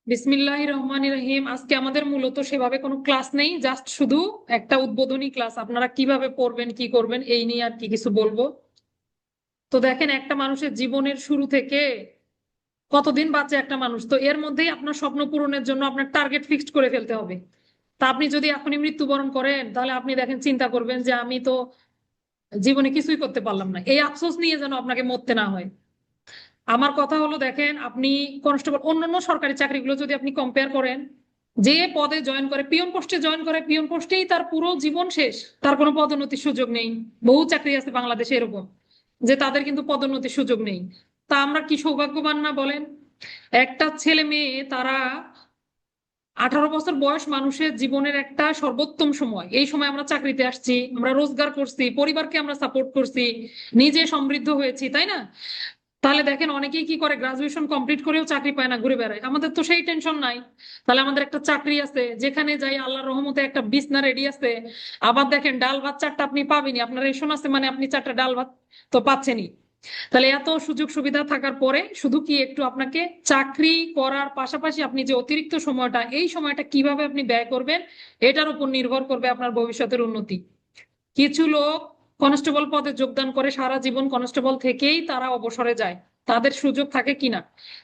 বিসমিল্লাহির রহমানির রহিম। আজকে আমাদের মূলত সেভাবে কোনো ক্লাস নেই, জাস্ট শুধু একটা উদ্বোধনী ক্লাস। আপনারা কিভাবে পড়বেন কি করবেন এই নিয়ে আর কি কিছু বলবো। তো দেখেন, একটা মানুষের জীবনের শুরু থেকে কতদিন বাঁচে একটা মানুষ, তো এর মধ্যেই আপনার স্বপ্ন পূরণের জন্য আপনার টার্গেট ফিক্সড করে ফেলতে হবে। তা আপনি যদি এখনই মৃত্যুবরণ করেন তাহলে আপনি দেখেন চিন্তা করবেন যে আমি তো জীবনে কিছুই করতে পারলাম না, এই আফসোস নিয়ে যেন আপনাকে মরতে না হয়। আমার কথা হলো, দেখেন আপনি কনস্টেবল অন্যান্য সরকারি চাকরিগুলো যদি আপনি কম্পেয়ার করেন, যে পদে জয়েন করে, পিয়ন পোস্টে জয়েন করে, পিয়ন পোস্টেই তার পুরো জীবন শেষ, তার কোনো পদোন্নতির সুযোগ নেই। বহু চাকরি আছে বাংলাদেশে এরকম যে তাদের কিন্তু পদোন্নতির সুযোগ নেই। তা আমরা কি সৌভাগ্যবান না বলেন? একটা ছেলে মেয়ে তারা 18 বছর বয়স, মানুষের জীবনের একটা সর্বোত্তম সময়। এই সময় আমরা চাকরিতে আসছি, আমরা রোজগার করছি, পরিবারকে আমরা সাপোর্ট করছি, নিজে সমৃদ্ধ হয়েছি, তাই না? তাহলে দেখেন অনেকেই কি করে, গ্রাজুয়েশন কমপ্লিট করেও চাকরি পায় না, ঘুরে বেড়ায়। আমাদের তো সেই টেনশন নাই। তাহলে আমাদের একটা চাকরি আছে, যেখানে যাই আল্লাহর রহমতে একটা বিছনা রেডি আছে। আবার দেখেন ডাল ভাত চারটা আপনি পাবেনই, আপনার রেশন আছে মানে আপনি চারটা ডাল ভাত তো পাচ্ছেনই। তাহলে এত সুযোগ সুবিধা থাকার পরে শুধু কি একটু আপনাকে চাকরি করার পাশাপাশি আপনি যে অতিরিক্ত সময়টা, এই সময়টা কিভাবে আপনি ব্যয় করবেন, এটার উপর নির্ভর করবে আপনার ভবিষ্যতের উন্নতি। কিছু লোক কনস্টেবল পদে যোগদান করে সারা জীবন কনস্টেবল থেকেই তারা অবসরে যায়, তাদের সুযোগ থাকে কিনা।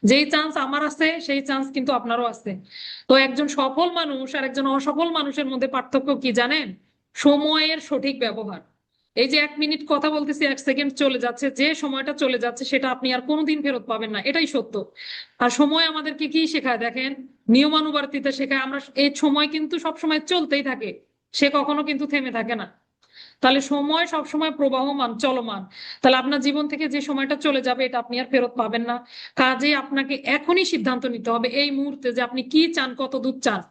যেই চান্স আমার আছে সেই চান্স কিন্তু আপনারও আছে। তো একজন সফল মানুষ আর একজন অসফল মানুষের মধ্যে পার্থক্য কি জানেন? সময়ের সঠিক ব্যবহার। এই যে 1 মিনিট কথা বলতেছি, 1 সেকেন্ড চলে যাচ্ছে, যে সময়টা চলে যাচ্ছে সেটা আপনি আর কোনোদিন ফেরত পাবেন না, এটাই সত্য। আর সময় আমাদেরকে কি শেখায় দেখেন? নিয়মানুবর্তিতা শেখায়। আমরা এই সময় কিন্তু সব সময় চলতেই থাকে, সে কখনো কিন্তু থেমে থাকে না। তাহলে সময় সবসময় প্রবাহমান, চলমান। তাহলে আপনার জীবন থেকে যে সময়টা চলে যাবে এটা আপনি আর ফেরত পাবেন না। কাজে আপনাকে এখনই সিদ্ধান্ত নিতে হবে এই মুহূর্তে যে আপনি কি চান, কত দূর চান।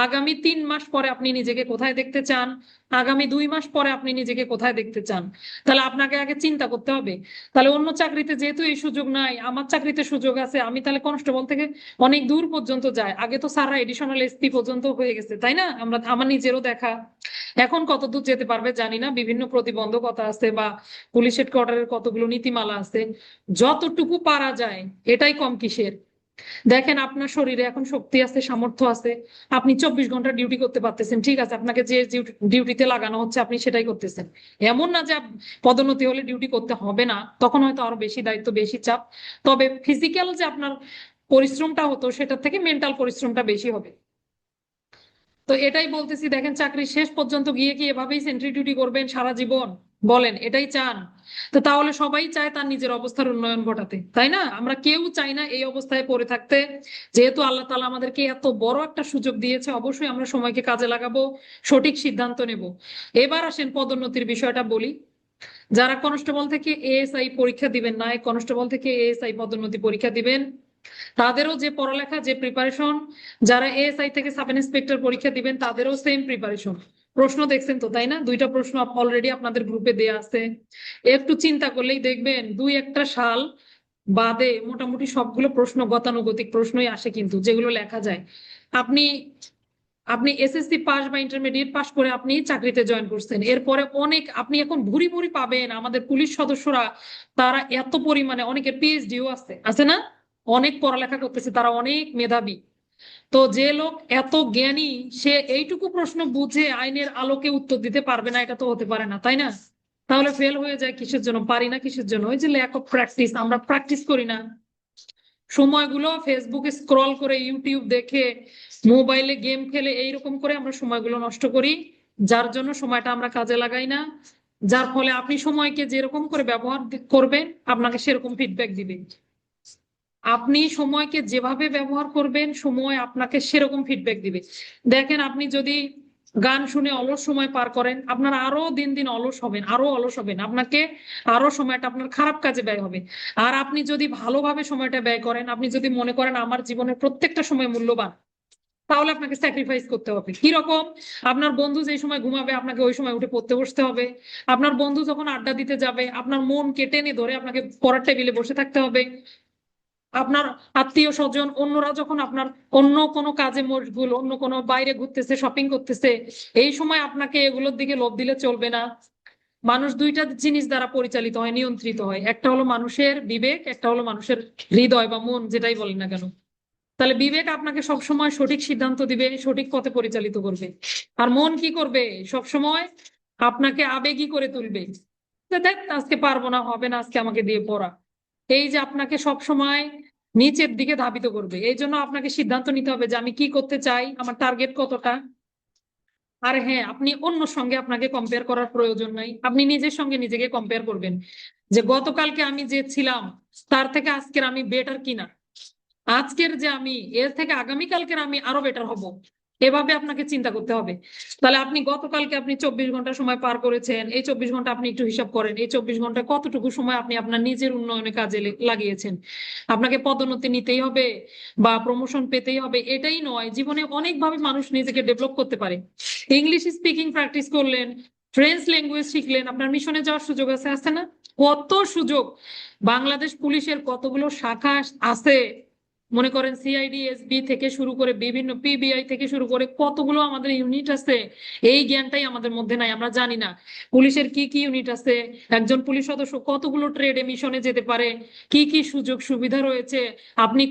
আগামী 3 মাস পরে আপনি নিজেকে কোথায় দেখতে চান, আগামী 2 মাস পরে আপনি নিজেকে কোথায় দেখতে চান। তাহলে আপনাকে আগে চিন্তা করতে হবে। তাহলে অন্য চাকরিতে যেহেতু এই সুযোগ নাই, আমার চাকরিতে সুযোগ আছে, আমি তাহলে কনস্টেবল থেকে অনেক দূর পর্যন্ত যাই। আগে তো স্যাররা এডিশনাল এসপি পর্যন্ত হয়ে গেছে, তাই না? আমরা, আমার নিজেরও দেখা। এখন কত দূর যেতে পারবে জানি না, বিভিন্ন প্রতিবন্ধকতা আছে বা পুলিশ হেডকোয়ার্টারের কতগুলো নীতিমালা আছে। যতটুকু পারা যায়, এটাই কম কিসের। দেখেন আপনার শরীরে এখন শক্তি আছে, সামর্থ্য আছে, আপনি 24 ঘন্টা ডিউটি করতে পারতেছেন, ঠিক আছে, আপনাকে যে ডিউটিতে লাগানো হচ্ছে আপনি সেটাই করতেছেন। এমন না যে পদোন্নতি হলে ডিউটি করতে হবে না, তখন হয়তো আরো বেশি দায়িত্ব, বেশি চাপ। তবে ফিজিক্যাল যে আপনার পরিশ্রমটা হতো সেটার থেকে মেন্টাল পরিশ্রমটা বেশি হবে। তো এটাই বলতেছি, দেখেন চাকরি শেষ পর্যন্ত গিয়ে কি এভাবেই সেন্ট্রি ডিউটি করবেন সারা জীবন? বলেন এটাই চান? তো তাহলে সবাই চায় তার নিজের অবস্থার উন্নয়ন ঘটাতে, তাই না? আমরা কেউ চাই না এই অবস্থায় পড়ে থাকতে। যেহেতু আল্লাহ তাআলা আমাদেরকে এত বড় একটা সুযোগ দিয়েছে, অবশ্যই আমরা সময়কে কাজে লাগাবো, সঠিক সিদ্ধান্ত নেব। এবার আসেন পদোন্নতির বিষয়টা বলি। যারা কনস্টেবল থেকে এএসআই পরীক্ষা দিবেন, নায়ক কনস্টেবল থেকে এএসআই পদোন্নতি পরীক্ষা দিবেন, তাদেরও যে পড়ালেখা, যে প্রিপারেশন, যারা এএসআই থেকে সাব ইন্সপেক্টর পরীক্ষা দিবেন তাদেরও সেম প্রিপারেশন। প্রশ্ন দেখছেন তো, তাই না? দুইটা প্রশ্ন অলরেডি আপনাদের গ্রুপে দেয়া আছে। একটু চিন্তা করলেই দেখবেন 2-1 সাল বাদে মোটামুটি সবগুলো প্রশ্ন গতানুগতিক প্রশ্নই আসে, কিন্তু যেগুলো লেখা যায়। আপনি আপনি এসএসসি পাস বা ইন্টারমিডিয়েট পাস করে আপনি চাকরিতে জয়েন করছেন, এরপরে অনেক আপনি এখন ভুরি ভুরি পাবেন। আমাদের পুলিশ সদস্যরা তারা এত পরিমাণে, অনেকের পিএইচডিও আছে, আছে না? অনেক পড়ালেখা করতেছে, তারা অনেক মেধাবী। তো যে লোক এত জ্ঞানী, সে এইটুকু প্রশ্ন বুঝে আইনের আলোকে উত্তর দিতে পারবে না, এটা তো হতে পারে না, তাই না? তাহলে ফেল হয়ে যায় কিসের জন্য, পারি না কিসের জন্য? ওই যে ল্যাক অফ প্র্যাকটিস, আমরা প্র্যাকটিস করি না। সময়গুলো ফেসবুকে স্ক্রল করে, ইউটিউব দেখে, মোবাইলে গেম খেলে, এইরকম করে আমরা সময়গুলো নষ্ট করি, যার জন্য সময়টা আমরা কাজে লাগাই না। যার ফলে আপনি সময়কে যেরকম করে ব্যবহার করবেন, আপনাকে সেরকম ফিডব্যাক দিবে। আপনি সময়কে যেভাবে ব্যবহার করবেন, সময় আপনাকে সেরকম ফিডব্যাক দিবে। দেখেন আপনি যদি গান শুনে অলস সময় পার করেন, আপনার আরো দিন দিন অলস হবেন, আরো অলস হবেন, আপনাকে আরো সময়টা আপনার খারাপ কাজে ব্যয় হবে। আর আপনি যদি ভালোভাবে সময়টা ব্যয় করেন, আপনি যদি মনে করেন আমার জীবনের প্রত্যেকটা সময় মূল্যবান, তাহলে আপনাকে স্যাক্রিফাইস করতে হবে। কিরকম? আপনার বন্ধু যে সময় ঘুমাবে আপনাকে ওই সময় উঠে পড়তে বসতে হবে। আপনার বন্ধু যখন আড্ডা দিতে যাবে, আপনার মন কেটে নিয়ে ধরে আপনাকে পড়ার টেবিলে বসে থাকতে হবে। আপনার আত্মীয় স্বজন অন্যরা যখন আপনার অন্য কোনো কাজে মশগুল, অন্য কোনো বাইরে ঘুরতেছে, শপিং করতেছে, এই সময় আপনাকে এগুলোর দিকে লোভ দিলে চলবে না। মানুষ দুইটা জিনিস দ্বারা পরিচালিত হয়, নিয়ন্ত্রিত হয়, একটা হলো মানুষের বিবেক, একটা হলো মানুষের হৃদয় বা মন, যেটাই বলেন না কেন। তাহলে বিবেক আপনাকে সবসময় সঠিক সিদ্ধান্ত দিবে, সঠিক পথে পরিচালিত করবে। আর মন কি করবে? সবসময় আপনাকে আবেগী করে তুলবে, যে দেখ আজকে পারবো না, হবে না, আজকে আমাকে দিয়ে পড়া। এই যে আপনাকে সব সময় নিচের দিকে ধাবিত করবে। এই জন্য আপনাকে সিদ্ধান্ত নিতে হবে যে আমি কি করতে চাই, আমার টার্গেট কতটা। আর হ্যাঁ, আপনি অন্য সঙ্গে আপনাকে কম্পেয়ার করার প্রয়োজন নাই, আপনি নিজের সঙ্গে নিজেকে কম্পেয়ার করবেন যে গতকালকে আমি যে ছিলাম তার থেকে আজকের আমি বেটার কিনা, আজকের যে আমি এর থেকে আগামীকালকের আমি আরো বেটার হব। এভাবে আপনাকে চিন্তা করতে হবে। তাহলে আপনি গতকালকে আপনি 24 ঘন্টা সময় পার করেছেন, এই 24 ঘন্টা আপনি একটু হিসাব করেন, এই 24 ঘন্টা কতটুকু সময় আপনি আপনার নিজের উন্নয়নে কাজে লাগিয়েছেন। আপনাকে পদোন্নতি নিতেই হবে বা প্রমোশন পেতেই হবে এটাই নয়, জীবনে অনেকভাবে মানুষ নিজেকে ডেভেলপ করতে পারে। ইংলিশ স্পিকিং প্র্যাকটিস করলেন, ফ্রেঞ্চ ল্যাঙ্গুয়েজ শিখলেন, আপনার মিশনে যাওয়ার সুযোগ আছে, আছে না? কত সুযোগ! বাংলাদেশ পুলিশের কতগুলো শাখা আছে, মনে করেন সিআইডি এসবি থেকে শুরু করে বিভিন্ন পিবিআই থেকে শুরু করে কতগুলো আমাদের ইউনিট আছে। এই জ্ঞানটাই আমাদের মধ্যে নাই, আমরা জানি না পুলিশের কি কি ইউনিট আছে, একজন পুলিশ সদস্য কতগুলো ট্রেডে মিশনে যেতে পারে, কি কি সুযোগ সুবিধা রয়েছে, আপনি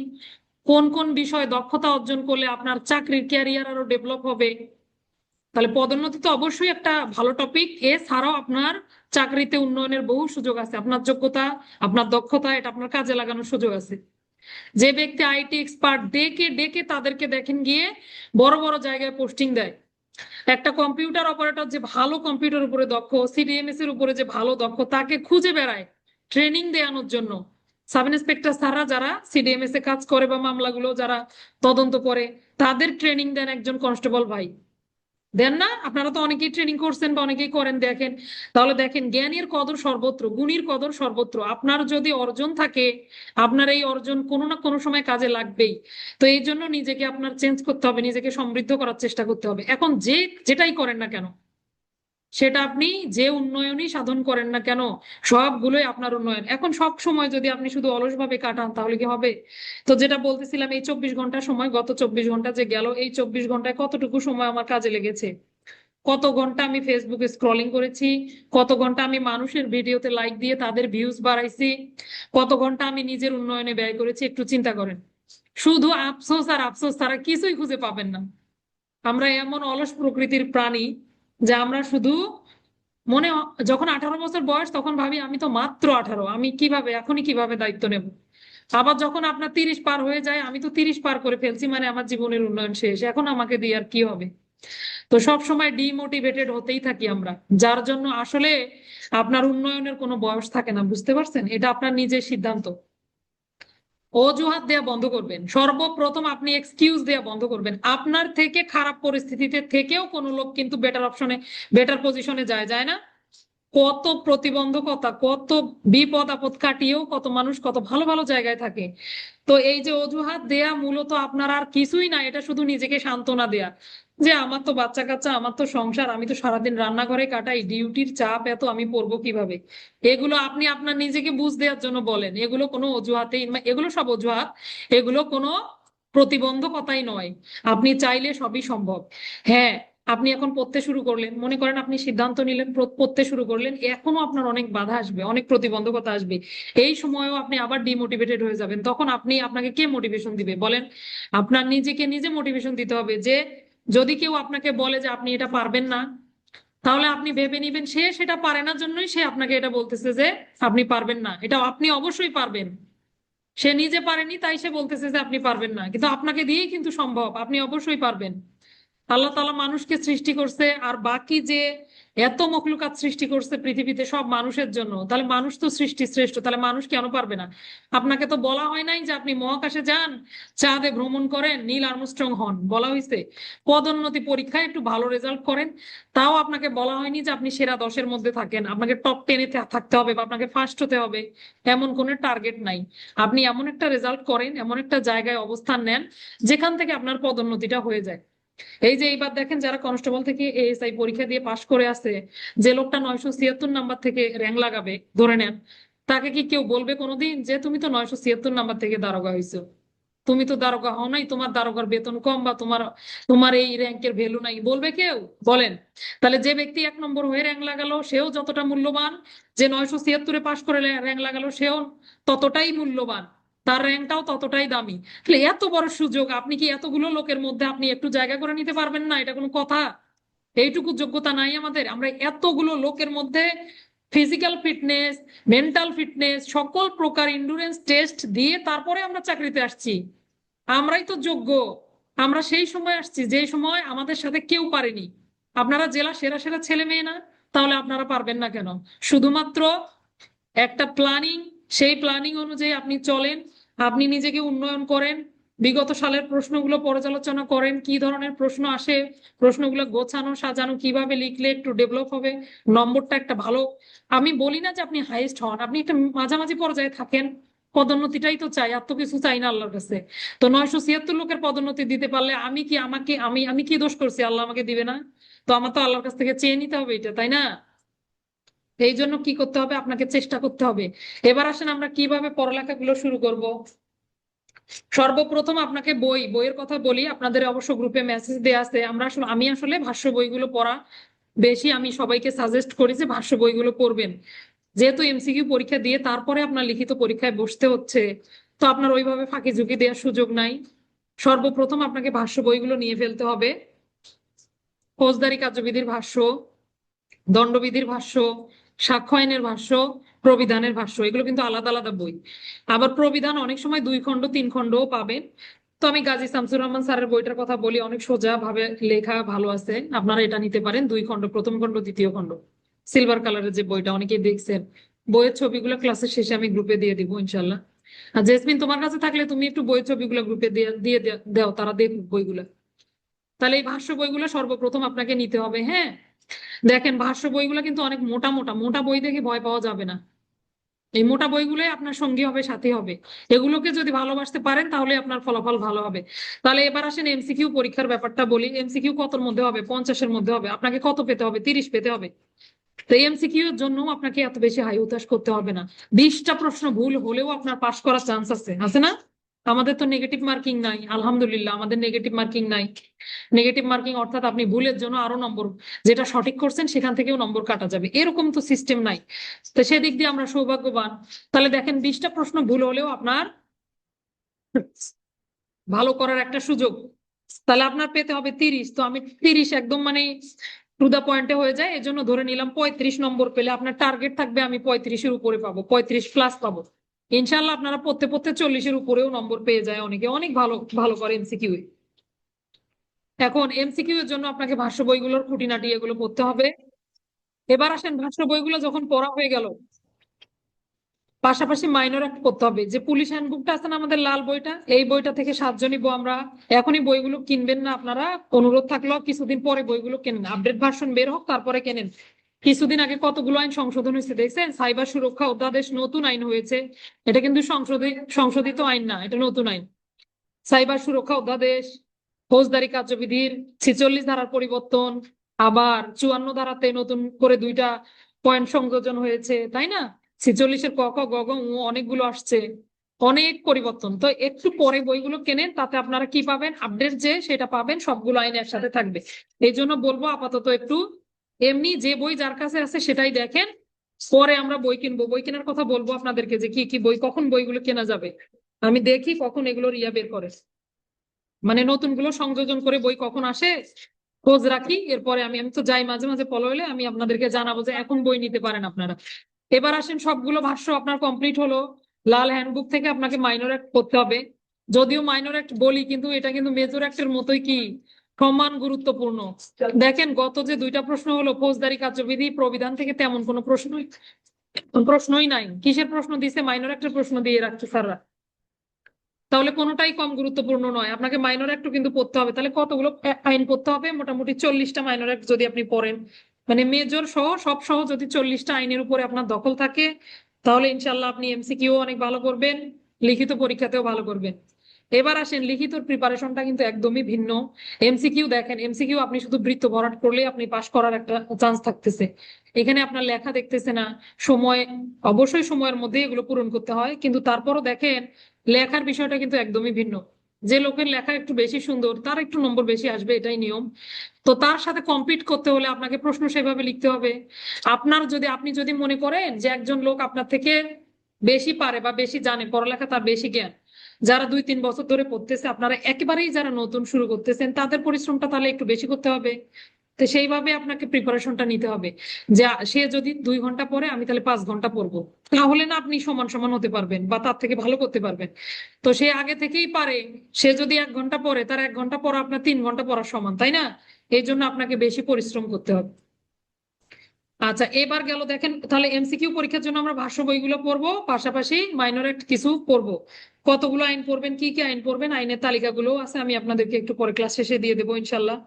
কোন কোন বিষয়ে দক্ষতা অর্জন করলে আপনার চাকরির ক্যারিয়ার আরো ডেভেলপ হবে। তাহলে পদোন্নতি তো অবশ্যই একটা ভালো টপিক, এছাড়াও আপনার চাকরিতে উন্নয়নের বহু সুযোগ আছে, আপনার যোগ্যতা আপনার দক্ষতা এটা আপনার কাজে লাগানোর সুযোগ আছে। যে ব্যক্তি আইটি এক্সপার্ট ডেকে ডেকে তাদেরকে দেখেন গিয়ে বড় বড় জায়গায় পোস্টিং দেয়। একটা কম্পিউটার অপারেটর যে ভালো কম্পিউটার উপরে দক্ষ, সিডিএমএস এর উপরে যে ভালো দক্ষ, তাকে খুঁজে বেড়ায় ট্রেনিং দেওয়ানোর জন্য। সাব ইন্সপেক্টর স্যাররা যারা সিডিএমএস এ কাজ করে বা মামলাগুলো যারা তদন্ত করে, তাদের ট্রেনিং দেন একজন কনস্টেবল ভাই। দেন না? আপনারা তো অনেকেই ট্রেনিং করছেন বা অনেকেই করেন, দেখেন। তাহলে দেখেন, জ্ঞানীর কদর সর্বত্র, গুণীর কদর সর্বত্র। আপনার যদি অর্জন থাকে, আপনার এই অর্জন কোনো না কোনো সময় কাজে লাগবেই। তো এই জন্য নিজেকে আপনার চেঞ্জ করতে হবে, নিজেকে সমৃদ্ধ করার চেষ্টা করতে হবে। এখন যে যেটাই করেন না কেন, সেটা আপনি যে উন্নয়নই সাধন করেন না কেন, সবগুলোই আপনার উন্নয়ন। এখন সব সময় যদি আপনি শুধু অলস ভাবে কাটান তাহলে কি হবে? তো যেটা বলতেছিলাম, এই 24 ঘন্টা সময়, গত 24 ঘন্টা যে গেল, এই 24 ঘন্টায় কতটুকু সময় আমার কাজে লেগেছে, কত ঘন্টা আমি ফেসবুকে স্ক্রলিং করেছি, কত ঘন্টা আমি মানুষের ভিডিওতে লাইক দিয়ে তাদের ভিউজ বাড়াইছি, কত ঘন্টা আমি নিজের উন্নয়নে ব্যয় করেছি, একটু চিন্তা করেন। শুধু আফসোস আর আফসোস ছাড়া কিছুই খুঁজে পাবেন না। আমরা এমন অলস প্রকৃতির প্রাণী যে আমরা শুধু মনে যখন 18 বছর বয়স তখন ভাবি আমি তো মাত্র 18, আমি কিভাবে এখনই কিভাবে দায়িত্ব নেব। আবার যখন আপনার 30 পার হয়ে যায়, আমি তো 30 পার করে ফেলছি, মানে আমার জীবনের উন্নয়ন শেষ, এখন আমাকে দিয়ে আর কি হবে। তো সব সময় ডিমোটিভেটেড হতেই থাকি আমরা, যার জন্য আসলে আপনার উন্নয়নের কোনো বয়স থাকে না। বুঝতে পারছেন? এটা আপনার নিজের সিদ্ধান্ত। অজুহাত দেয়া বন্ধ করবেন, সর্বপ্রথম আপনি এক্সকিউজ দেয়া বন্ধ করবেন। আপনার থেকে খারাপ পরিস্থিতিতে থেকেও কোনো লোক কিন্তু বেটার অপশনে, বেটার পজিশনে যায়, যায় না? কত প্রতিবন্ধকতা, কত বিপদ আপদ কাটিয়েও কত মানুষ কত ভালো ভালো জায়গায় থাকে। তো এই যে অজুহাত দেয়া মূলত আপনার আর কিছুই না, এটা শুধু নিজেকে সান্ত্বনা দেয়া যে আমার তো বাচ্চা কাচ্চা, আমার তো সংসার, আমি তো সারাদিন রান্নাঘরে কাটাই, ডিউটির চাপ এত, আমি পড়বো কিভাবে। এগুলো আপনি আপনার নিজেকে বুঝ দেওয়ার জন্য বলেন, এগুলো কোনো অজুহাতেই, এগুলো সব অজুহাত, এগুলো কোনো প্রতিবন্ধকতাই নয়। আপনি চাইলে সবই সম্ভব। হ্যাঁ, আপনি এখন পড়তে শুরু করলেন, মনে করেন আপনি সিদ্ধান্ত নিলেন, পড়তে শুরু করলেন, এখনো আপনার অনেক বাধা আসবে, অনেক প্রতিবন্ধকতা আসবে। এই সময়ও আপনি আবার ডিমোটিভেটেড হয়ে যাবেন, তখন আপনি, আপনাকে কে মোটিভেশন দিবে বলেন? আপনার নিজেকে নিজে মোটিভেশন দিতে হবে। যে যদি কেউ আপনাকে বলে যে আপনি এটা পারবেন না, তাহলে আপনি ভেবে নিবেন সে সেটা পারে না জন্যই সে আপনাকে এটা বলতেছে যে আপনি পারবেন না। এটা আপনি অবশ্যই পারবেন। সে নিজে পারেনি তাই সে বলতেছে যে আপনি পারবেন না, কিন্তু আপনাকে দিয়েই কিন্তু সম্ভব, আপনি অবশ্যই পারবেন। আল্লাহ তাআলা মানুষকে সৃষ্টি করছে, আর বাকি যে এত মখলুকাত সৃষ্টি করছে পৃথিবীতে সব মানুষের জন্য, তাহলে মানুষ তো সৃষ্টি শ্রেষ্ঠ, তাহলে মানুষ কেন পারবে না? আপনাকে তো বলা হয় নাই যে আপনি মহাকাশে যান, চাঁদে ভ্রমণ করেন, নীল আর্মস্ট্রং হন, বলা হয়েছে পদোন্নতি পরীক্ষায় একটু ভালো রেজাল্ট করেন, তাও আপনাকে বলা হয়নি যে আপনি সেরা 10-এর মধ্যে থাকেন, আপনাকে টপ 10-এ থাকতে হবে বা আপনাকে ফার্স্ট হতে হবে, এমন কোনো টার্গেট নাই। আপনি এমন একটা রেজাল্ট করেন, এমন একটা জায়গায় অবস্থান নেন যেখান থেকে আপনার পদোন্নতিটা হয়ে যায়। এই যে এইবার দেখেন, যারা কনস্টেবল থেকে এএসআই পরীক্ষা দিয়ে পাশ করে আসছে, যে লোকটা 976 নাম্বার থেকে র্যাঙ্ক লাগাবে ধরে নেন, তাকে কি কেউ বলবে কোনোদিন যে তুমি তো 976 নাম্বার থেকে দারোগা হইছো, তুমি তো দারোগা হও নাই, তোমার দারোগার বেতন কম বা তোমার তোমার এই র্যাঙ্কের ভ্যালু নাই, বলবে কেউ? বলেন। তাহলে যে ব্যক্তি 1 নম্বর হয়ে র্যাঙ্ক লাগালো সেও যতটা মূল্যবান, যে 976-এ পাশ করে র্যাঙ্ক লাগালো সেও ততটাই মূল্যবান। তার র্যাঙ্কটাও ততটাই দামি। তাহলে এত বড় সুযোগ, আপনি কি এতগুলো লোকের মধ্যে আপনি একটু জায়গা করে নিতে পারবেন না? এটা কোনো কথা? এইটুকু যোগ্যতা নাই আমাদের? আমরা এতগুলো লোকের মধ্যে ফিজিক্যাল ফিটনেস, মেন্টাল ফিটনেস, সকল প্রকার ইন্ডুরেন্স টেস্ট দিয়ে তারপরে আমরা চাকরিতে আসছি। আমরাই তো যোগ্য। আমরা সেই সময় আসছি যে সময় আমাদের সাথে কেউ পারেনি। আপনারা জেলা সেরা সেরা ছেলে মেয়ে না? তাহলে আপনারা পারবেন না কেন? শুধুমাত্র একটা প্ল্যানিং, সেই প্ল্যানিং অনুযায়ী আপনি চলেন, আপনি নিজেকে উন্নয়ন করেন, বিগত সালের প্রশ্নগুলো পর্যালোচনা করেন, কি ধরনের প্রশ্ন আসে, প্রশ্নগুলো গোছানো সাজানো কিভাবে লিখলে একটু ডেভেলপ হবে, নম্বরটা একটা ভালো। আমি বলি না যে আপনি হাইয়েস্ট হন, আপনি একটা মাঝামাঝি পর্যায়ে থাকেন। পদোন্নতিটাই তো চাই, আর তো কিছু চাই না আল্লাহর কাছে। তো 976 লোকের পদোন্নতি দিতে পারলে আমি কি, আমাকে আমি আমি কি দোষ করছি? আল্লাহ আমাকে দিবে না? তো আমার তো আল্লাহর কাছ থেকে চেয়ে নিতে হবে এটা, তাই না? এই জন্য কি করতে হবে? আপনাকে চেষ্টা করতে হবে। এবার আসেন আমরা কিভাবে পড়ালেখা গুলো শুরু করব। সর্বপ্রথম আপনাকে বইয়ের কথা বলি। আপনাদের অবশ্য গ্রুপে মেসেজ দেওয়া আছে। আমি আসলে ভাষ্য বইগুলো পড়া বেশি, আমি সবাইকে সাজেস্ট করি যে ভাষ্য বইগুলো পড়বেন। যেহেতু এমসিকিউ পরীক্ষা দিয়ে তারপরে আপনার লিখিত পরীক্ষায় বসতে হচ্ছে, তো আপনার ওইভাবে ফাঁকি ঝুঁকি দেওয়ার সুযোগ নাই। সর্বপ্রথম আপনাকে ভাষ্য বইগুলো নিয়ে ফেলতে হবে। ফৌজদারি কার্যবিধির ভাষ্য, দণ্ডবিধির ভাষ্য, সাক্ষ্য আইনের ভাষ্য, প্রবিধানের ভাষ্য, এগুলো কিন্তু আলাদা আলাদা বই। আবার প্রবিধান অনেক সময় 2 খণ্ড 3 খণ্ডও পাবেন। তো আমি গাজী শামসুর রহমান স্যারের বইটার কথা বলি, অনেক সোজা ভাবে লেখা, ভালো আছে, আপনারা এটা নিতে পারেন। 2 খণ্ড, প্রথম খণ্ড দ্বিতীয় খণ্ড, সিলভার কালারের যে বইটা, অনেকেই দেখছেন। বইয়ের ছবিগুলো ক্লাসের শেষে আমি গ্রুপে দিয়ে দিব ইনশাল্লাহ। আর জেসমিন, তোমার কাছে থাকলে তুমি একটু বইয়ের ছবিগুলো গ্রুপে দিয়ে দিয়ে দাও, তারা দেখুক বইগুলো। তাহলে এই ভাষ্য বইগুলো সর্বপ্রথম আপনাকে নিতে হবে। হ্যাঁ, দেখেন ভাষ্য বইগুলো কিন্তু অনেক মোটা মোটা মোটা বই দেখে ভয় পাওয়া যাবে না। এই মোটা বইগুলোই আপনার সঙ্গী হবে, সাথী হবে। এগুলোকে যদি ভালোবাসতে পারেন তাহলে আপনার ফলাফল ভালো হবে। তাহলে এবার আসেন এমসিকিউ পরীক্ষার ব্যাপারটা বলি। এমসিকিউ কতর মধ্যে হবে? 50-এর মধ্যে হবে। আপনাকে কত পেতে হবে? 30 পেতে হবে। তো এমসিকিউ এর জন্য আপনাকে এত বেশি হাই উতাশ করতে হবে না। 20টা প্রশ্ন ভুল হলেও আপনার পাশ করার চান্স আছে, আছে না? আমাদের তো নেগেটিভ মার্কিং নাই, আলহামদুলিল্লাহ আমাদের নেগেটিভ মার্কিং নাই। নেগেটিভ মার্কিং অর্থাৎ আপনি ভুলের জন্য আরো নম্বর, যেটা সঠিক করছেন সেখান থেকেও নম্বর কাটা যাবে, এরকম তো সিস্টেম নাই। তো সেদিক দিয়ে আমরা সৌভাগ্যবান। তাহলে দেখেন 20টা প্রশ্ন ভুল হলেও আপনার ভালো করার একটা সুযোগ। তাহলে আপনার পেতে হবে 30। তো আমি 30 একদম মানে টু দা পয়েন্টে হয়ে যায়, এজন্য ধরে নিলাম 35 নম্বর পেলে আপনার টার্গেট থাকবে আমি 35-এর উপরে পাবো, 35+ পাবো। ইনশাল্লাহ আপনারা পড়তে পড়তে 40-এর উপরেও নম্বর পেয়ে যায় অনেকে, অনেক ভালো ভালো করে এমসিকিউ। এখন এমসিকিউ এর জন্য আপনাকে ভাষ্য বইগুলোর খুঁটিনাটি এগুলো পড়তে হবে। এবার আসেন ভাষ্য বইগুলো যখন পড়া হয়ে গেল, পাশাপাশি মাইনর একটা করতে হবে। যে পুলিশ হ্যান্ডবুকটা আছে না আমাদের, লাল বইটা, এই বইটা থেকে সাহায্য নিবো আমরা। এখনই বইগুলো কিনবেন না আপনারা, অনুরোধ থাকলো কিছুদিন পরে বইগুলো কেনেন, আপডেট ভার্সন বের হোক তারপরে কেনেন। কিছুদিন আগে কতগুলো আইন সংশোধন হয়েছে দেখছেন? সাইবার সুরক্ষা অধ্যাদেশ নতুন আইন হয়েছে। এটা কিন্তু সংশোধিত আইন না, এটা নতুন আইন। সাইবার সুরক্ষা অধ্যাদেশ, ফৌজদারি কার্যবিধির 46 ধারার পরিবর্তন, আবার 54 ধারাতে নতুন করে 2টা পয়েন্ট সংযোজন হয়েছে, তাই না? 46-এর ক খ গ ঘ ঙ অনেকগুলো আসছে, অনেক পরিবর্তন। তো একটু পরে বইগুলো কেনেন, তাতে আপনারা কি পাবেন? আপডেট যে সেটা পাবেন, সবগুলো আইন একসাথে থাকবে। এই জন্য বলবো আপাতত একটু এমনি যে বই যার কাছে আছে সেটাই দেখেন, পরে আমরা বই কিনবো। বই কেনার কথা বলবো আপনাদেরকে, যে কি কি বই, কখন বইগুলো কেনা যাবে। আমি দেখি কখন এগুলোর ইয়া বের করে, মানে নতুন গুলো সংযোজন করে বই কখন আসে, খোঁজ রাখি। এরপরে আমি আমি তো যাই মাঝে মাঝে, ফলো হলে আমি আপনাদেরকে জানাবো যে এখন বই নিতে পারেন আপনারা। এবার আসেন সবগুলো ভাষ্য আপনার কমপ্লিট হলো। লাল হ্যান্ডবুক থেকে আপনাকে মাইনর অ্যাক্ট করতে হবে। যদিও মাইনর অ্যাক্ট বলি, কিন্তু এটা কিন্তু মেজর অ্যাক্টের মতোই কি সমান গুরুত্বপূর্ণ। দেখেন গত যে 2টা প্রশ্ন হলো ফৌজদারি কার্যবিধি প্রবিধান থেকে, তেমন কোনো প্রশ্নই নাই। কিসের প্রশ্ন দিছে? মাইনর অ্যাক্টের প্রশ্ন দিয়ে রাখছে স্যাররা। তাহলে কোনোটাই কম গুরুত্বপূর্ণ নয়। আপনাকে মাইনর অ্যাক্ট কিন্তু পড়তে হবে। তাহলে কতগুলো আইন পড়তে হবে? মোটামুটি 40টা মাইনর অ্যাক্ট যদি আপনি পড়েন, মানে মেজর সহ সব সহ যদি 40টা আইনের উপরে আপনার দখল থাকে, তাহলে ইনশাল্লাহ আপনি এমসিকিউ অনেক ভালো করবেন, লিখিত পরীক্ষাতেও ভালো করবেন। এবার আসেন লিখিত প্রিপারেশনটা কিন্তু একদমই ভিন্ন। এমসিকিউ দেখেন, এমসিকিউ আপনি শুধু বৃত্ত ভরাট করলে আপনি পাশ করার একটা চান্স থাকতেছে। এখানে আপনার লেখা দেখতেছে না, সময়, অবশ্যই সময়ের মধ্যে এগুলো পূরণ করতে হয়, কিন্তু তারপরও দেখেন লেখার বিষয়টা কিন্তু একদমই ভিন্ন। যে লোকের লেখা একটু বেশি সুন্দর তার একটু নম্বর বেশি আসবে, এটাই নিয়ম। তো তার সাথে কম্পিট করতে হলে আপনাকে প্রশ্ন সেভাবে লিখতে হবে। আপনি যদি মনে করেন যে একজন লোক আপনার থেকে বেশি পারে বা বেশি জানে, পড়ালেখা তার বেশি জ্ঞান, যারা 2-3 বছর ধরে পড়তেছে, আপনারা একেবারেই যারা নতুন শুরু করতেছেন তাদের পরিশ্রমটা তাহলে একটু বেশি করতে হবে। তো সেইভাবে আপনাকে প্রিপারেশনটা নিতে হবে, যে সে যদি 2 ঘন্টা পড়ে আমি তাহলে 5 ঘন্টা পড়বো, তাহলে না আপনি সমান সমান হতে পারবেন বা তার থেকে ভালো করতে পারবেন। তো সে আগে থেকেই পারে, সে যদি 1 ঘন্টা পড়ে, তার 1 ঘন্টা পড়া আপনার 3 ঘন্টা পড়ার সমান, তাই না? এই জন্য আপনাকে বেশি পরিশ্রম করতে হবে। আচ্ছা, এবার গেল দেখেন, তাহলে এমসিকিউ পরীক্ষার জন্য আমরা ভাষ্য বইগুলো পড়বো, পাশাপাশি মাইনর একটা কিছু পড়বো। কতগুলো আইন পড়বেন, কি কি আইন পড়বেন, আইনের তালিকাগুলো আছে, আমি আপনাদেরকে একটু পরে ক্লাস শেষে দিয়ে দেবো ইনশাল্লাহ।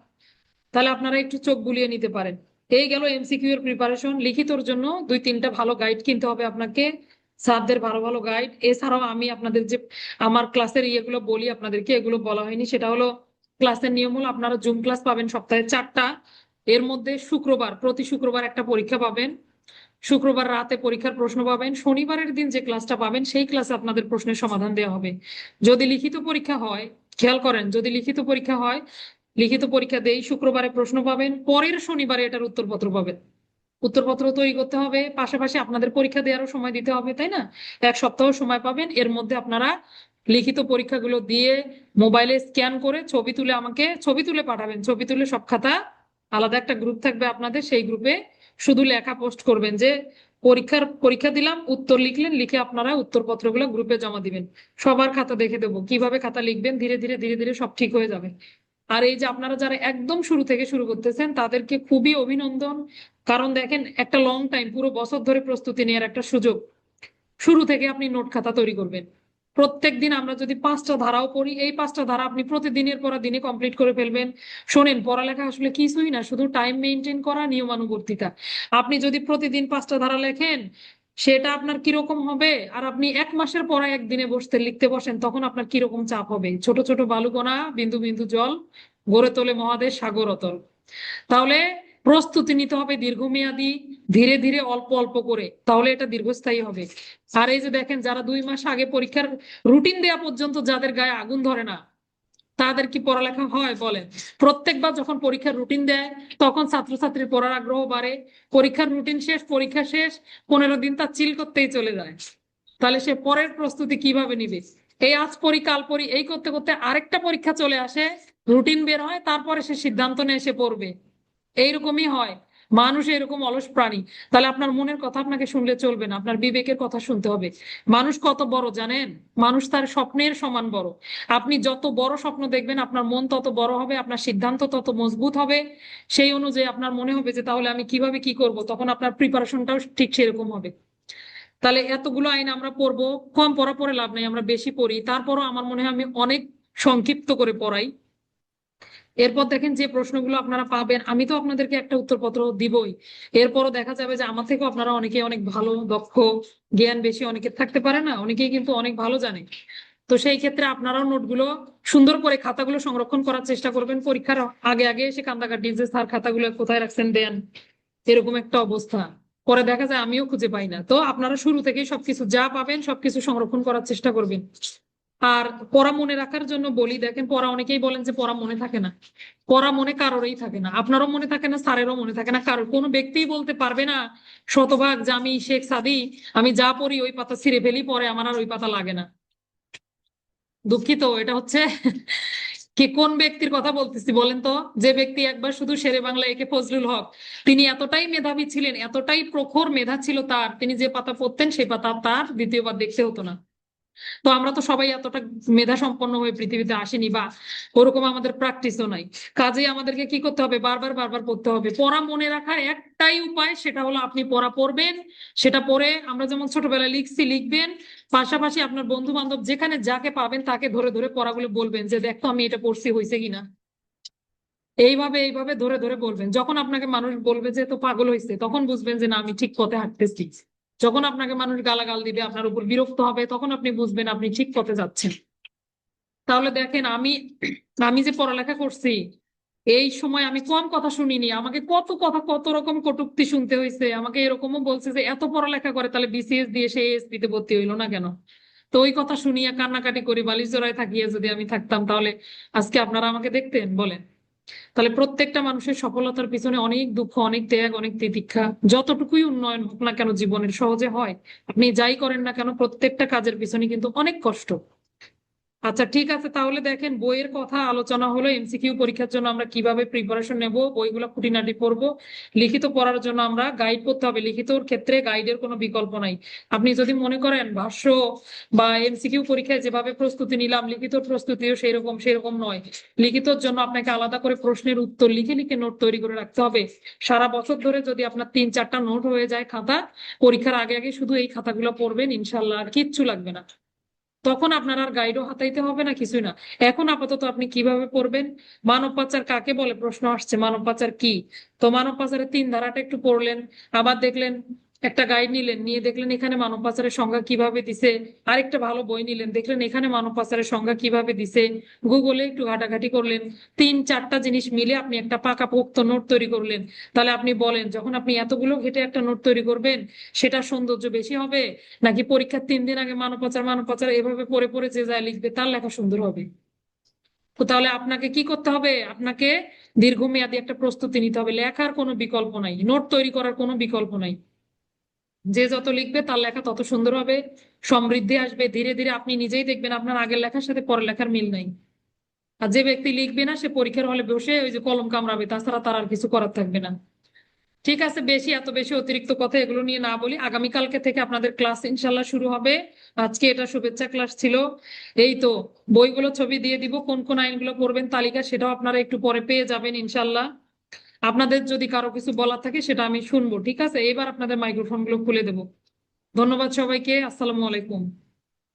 তাহলে আপনারা একটু চোখ বুলিয়ে নিতে পারেন। এই গেল এমসিকিউ এর প্রিপারেশন। লিখিতর জন্য 2-3টা ভালো গাইড কিনতে হবে আপনাকে, স্যারদের ভালো ভালো গাইড। এছাড়াও আমি আপনাদের যে আমার ক্লাসের ইয়েগুলো বলি আপনাদেরকে, এগুলো বলা হয়নি, সেটা হলো ক্লাসের নিয়ম হলো আপনারা জুম ক্লাস পাবেন সপ্তাহে 4টা। এর মধ্যে শুক্রবার, প্রতি শুক্রবার একটা পরীক্ষা পাবেন, শুক্রবার রাতে পরীক্ষার প্রশ্ন পাবেন, শনিবারের দিন যে ক্লাসটা পাবেন সেই ক্লাসে আপনাদের প্রশ্নের সমাধান দেওয়া হবে। যদি লিখিত পরীক্ষা হয়, খেয়াল করেন, যদি লিখিত পরীক্ষা হয়, লিখিত পরীক্ষা দেই, শুক্রবারে প্রশ্ন পাবেন, পরের শনিবারে এটার উত্তরপত্র পাবেন। উত্তরপত্র তৈরি করতে হবে, পাশাপাশি আপনাদের পরীক্ষা দেওয়ারও সময় দিতে হবে, তাই না? 1 সপ্তাহ সময় পাবেন, এর মধ্যে আপনারা লিখিত পরীক্ষাগুলো দিয়ে মোবাইলে স্ক্যান করে ছবি তুলে আমাকে ছবি তুলে পাঠাবেন। ছবি তুলে সব খাতা, আলাদা একটা গ্রুপ থাকবে আপনাদের, সেই গ্রুপে শুধু লেখা পোস্ট করবেন যে পরীক্ষা দিলাম, উত্তর লিখলেন, লিখে আপনারা উত্তরপত্রগুলো গ্রুপে জমা দিবেন। সবার খাতা দেখে দেবো কিভাবে খাতা লিখবেন, ধীরে ধীরে ধীরে ধীরে সব ঠিক হয়ে যাবে। আর এই যে আপনারা যারা একদম শুরু থেকে শুরু করতেছেন তাদেরকে খুবই অভিনন্দন, কারণ দেখেন একটা লং টাইম, পুরো বছর ধরে প্রস্তুতি নেওয়ার একটা সুযোগ। শুরু থেকে আপনি নোট খাতা তৈরি করবেন। প্রত্যেক দিন আমরা যদি 5টা ধারাও পড়ি, এই 5টা ধারা আপনি প্রতিদিনের পর দিনে কমপ্লিট করে ফেলবেন। শোনেন, পড়ালেখা আসলে কিছুই না, শুধু টাইম মেনটেন করা, নিয়মানুবর্তিতা। আপনি যদি প্রতিদিন 5টা ধারা লেখেন, সেটা আপনার কিরকম হবে, আর আপনি 1 মাসের পড়া একদিনে বসতে লিখতে বসেন, তখন আপনার কিরকম চাপ হবে। ছোট ছোট বালুকণা, বিন্দু বিন্দু জল গড়ে তোলে মহাদেশ সাগর অতল। তাহলে প্রস্তুতি নিতে হবে দীর্ঘমেয়াদী, ধীরে ধীরে অল্প অল্প করে, তাহলে এটা দীর্ঘস্থায়ী হবে। আর এই যে দেখেন, যারা 2 মাস আগে পরীক্ষার রুটিন দেওয়া পর্যন্ত যাদের গায়ে আগুন ধরে না, তাদের কি পড়ালেখা হয় বলেন? প্রত্যেকবার যখন পরীক্ষার রুটিন দেয়, তখন ছাত্রছাত্রীর পড়ার আগ্রহ বাড়ে। পরীক্ষার রুটিন শেষ, পরীক্ষা শেষ, 15 দিন তার চিল করতেই চলে যায়। তাহলে সে পরের প্রস্তুতি কিভাবে নিবে? এই আজ পড়ি কাল পড়ি এই করতে করতে আরেকটা পরীক্ষা চলে আসে, রুটিন বের হয়, তারপরে সে সিদ্ধান্ত নেয় সে পড়বে। এইরকমই হয়, মানুষ এরকম অলস প্রাণী। তাহলে আপনার মনের কথা আপনাকে শুনলে চলবে না, আপনার বিবেকের কথা শুনতে হবে। মানুষ কত বড় জানেন? মানুষ তার স্বপ্নের সমান বড়। আপনি যত বড় স্বপ্ন দেখবেন, আপনার মন তত বড় হবে, আপনার সিদ্ধান্ত তত মজবুত হবে। সেই অনুযায়ী আপনার মনে হবে যে তাহলে আমি কিভাবে কি করব, তখন আপনার প্রিপারেশনটাও ঠিক সেরকম হবে। তাহলে এতগুলো আইন আমরা পড়বো, কম পড়া পড়ে লাভ নেই, আমরা বেশি পড়ি, তারপরও আমার মনে হয় আমি অনেক সংক্ষিপ্ত করে পড়াই। এরপর দেখেন যে প্রশ্নগুলো আপনারা পাবেন, আমি তো আপনাদেরকে একটা উত্তরপত্র দিবই, এরপরও দেখা যাবে যে আমার থেকেও আপনারা অনেকে অনেক ভালো, দক্ষ, জ্ঞান বেশি অনেকের থাকতে পারে না, অনেকেই কিন্তু অনেক ভালো জানে। তো সেই ক্ষেত্রে আপনারাও নোটগুলো সুন্দর করে, খাতাগুলো সংরক্ষণ করার চেষ্টা করবেন। পরীক্ষার আগে আগে এসে কান্দাকাটি যে স্যার খাতাগুলো কোথায় রাখছেন দেন, এরকম একটা অবস্থা। পরে দেখা যায় আমিও খুঁজে পাই না। তো আপনারা শুরু থেকেই সবকিছু যা পাবেন সবকিছু সংরক্ষণ করার চেষ্টা করবেন। আর পড়া মনে রাখার জন্য বলি, দেখেন পড়া, অনেকেই বলেন যে পড়া মনে থাকে না। পড়া মনে কারোরই থাকে না, আপনারও মনে থাকে না, স্যারেরও মনে থাকে না, কারোর। কোনো ব্যক্তিই বলতে পারবে না শতভাগ যে আমি শেখ সাদি, আমি যা পড়ি ওই পাতা ছিঁড়ে ফেলি, পরে আমার আর ওই পাতা লাগে না। দুঃখিত, এটা হচ্ছে কি, কোন ব্যক্তির কথা বলতেছি বলেন তো? যে ব্যক্তি একবার শুধু শেরে বাংলা একে ফজলুল হক, তিনি এতটাই মেধাবী ছিলেন, এতটাই প্রখর মেধা ছিল তার, তিনি যে পাতা পড়তেন সেই পাতা তার দ্বিতীয়বার দেখতে হতো না। তো আমরা তো সবাই এতটা মেধা সম্পন্ন হয়ে পৃথিবীতে আসেনি, বা ওরকম আমাদের প্র্যাকটিসও নাই। কাজেই আমাদেরকে কি করতে হবে, বারবার বারবার পড়তে হবে। পড়া মনে রাখার একটাই উপায়, সেটা হলো আপনি পড়া পড়বেন, সেটা পড়ে আমরা যেমন ছোটবেলায় লিখছি লিখবেন, পাশাপাশি আপনার বন্ধু বান্ধব যেখানে যাকে পাবেন তাকে ধরে ধরে পড়াগুলো বলবেন যে দেখতো আমি এটা পড়ছি, হয়েছে কিনা। এইভাবে এইভাবে ধরে ধরে বলবেন। যখন আপনাকে মানুষ বলবে যে তো পাগল হয়েছে, তখন বুঝবেন যে না, আমি ঠিক পথে হাঁটতেছি। যখন আপনাকে মানুষ গালাগাল দিবে, আপনার উপর বিরক্ত হবে, তখন আপনি বুঝবেন আপনি ঠিক পথে যাচ্ছেন। তাহলে দেখেন, আমি আমি যে পড়ালেখা করছি, এই সময় আমি কম কথা শুনিনি, আমাকে কত কথা, কত রকম কটূক্তি শুনতে হয়েছে। আমাকে এরকমও বলছে যে এত পড়ালেখা করে তাহলে বিসিএস দিয়ে সে এসপি তে ভর্তি হইলো না কেন। তো ওই কথা শুনিয়া কান্নাকাটি করি, বালিশ জড়ায় থাকিয়ে যদি আমি থাকতাম, তাহলে আজকে আপনারা আমাকে দেখতেন বলেন? তাহলে প্রত্যেকটা মানুষের সফলতার পিছনে অনেক দুঃখ, অনেক ত্যাগ, অনেক তিতিক্ষা। যতটুকুই উন্নয়ন হোক না কেন জীবনের, সহজে হয়? আপনি যাই করেন না কেন, প্রত্যেকটা কাজের পিছনে কিন্তু অনেক কষ্ট। আচ্ছা ঠিক আছে, তাহলে দেখেন বইয়ের কথা আলোচনা হলো, এমসিকিউ পরীক্ষার জন্য আমরা কিভাবে প্রিপারেশন নেব, বইগুলো খুঁটিনাটি পড়বো। লিখিত পড়ার জন্য আমরা গাইড করতে হবে, লিখিতর ক্ষেত্রে গাইডের কোনো বিকল্প নাই। আপনি যদি মনে করেন ভাষ্য বা এমসিকিউ পরীক্ষায় যেভাবে প্রস্তুতি নিলাম, লিখিত প্রস্তুতিও সেরকম নয়। লিখিতর জন্য আপনাকে আলাদা করে প্রশ্নের উত্তর লিখে লিখে নোট তৈরি করে রাখতে হবে। সারা বছর ধরে যদি আপনার 3-4টা নোট হয়ে যায় খাতা, পরীক্ষার আগে আগে শুধু এই খাতাগুলো পড়বেন, ইনশাল্লাহ আর কিচ্ছু লাগবে না। তখন আপনার আর গাইডও হাতাইতে হবে না, কিছুই না। এখন আপাতত আপনি কিভাবে পড়বেন? মানব পাচার কাকে বলে প্রশ্ন আসছে, মানব পাচার কি? তো মানব পাচারের 3 ধারাটা একটু পড়লেন, আবার দেখলেন, একটা গাইড নিলেন, নিয়ে দেখলেন এখানে মানব পাচারের সংজ্ঞা কিভাবে দিছে। আরেকটা ভালো বই নিলেন, দেখলেন এখানে মানব পাচারের সংজ্ঞা কিভাবে দিছে। গুগলে একটু ঘাটাঘাটি করলেন, 3-4টা জিনিস মিলে আপনি একটা পাকাপোক্ত নোট তৈরি করলেন। তাহলে আপনি বলেন, যখন আপনি এতগুলো ঘেটে একটা নোট তৈরি করবেন, সেটা সৌন্দর্য বেশি হবে, নাকি পরীক্ষার 3 দিন আগে মানব পাচার এভাবে পড়ে পড়ে যে যায় লিখবে তার লেখা সুন্দর হবে? তো তাহলে আপনাকে কি করতে হবে? আপনাকে দীর্ঘমেয়াদী একটা প্রস্তুতি নিতে হবে। লেখার কোনো বিকল্প নাই, নোট তৈরি করার কোনো বিকল্প নাই। যে যত লিখবে তার লেখা তত সুন্দর হবে, সমৃদ্ধি আসবে। ধীরে ধীরে আপনি নিজেই দেখবেন আপনার আগের লেখার সাথে পরের লেখার মিল নাই। আর যে ব্যক্তি লিখবে না, সে পরীক্ষার হলে বসে ওই যে কলম কামড়াবে, তাছাড়া তার আর কিছু করার থাকবে না। ঠিক আছে, এত বেশি অতিরিক্ত কথা এগুলো নিয়ে না বলি। আগামীকালকে থেকে আপনাদের ক্লাস ইনশাল্লাহ শুরু হবে। আজকে এটা শুভেচ্ছা ক্লাস ছিল। এই তো, বইগুলো ছবি দিয়ে দিব, কোন কোন আইনগুলো পড়বেন তালিকা, সেটাও আপনারা একটু পরে পেয়ে যাবেন ইনশাল্লাহ। আপনাদের যদি কারো কিছু বলার থাকে সেটা আমি শুনবো। ঠিক আছে, এবার আপনাদের মাইক্রোফোন গুলো খুলে দেবো। ধন্যবাদ সবাইকে, আসসালামু আলাইকুম।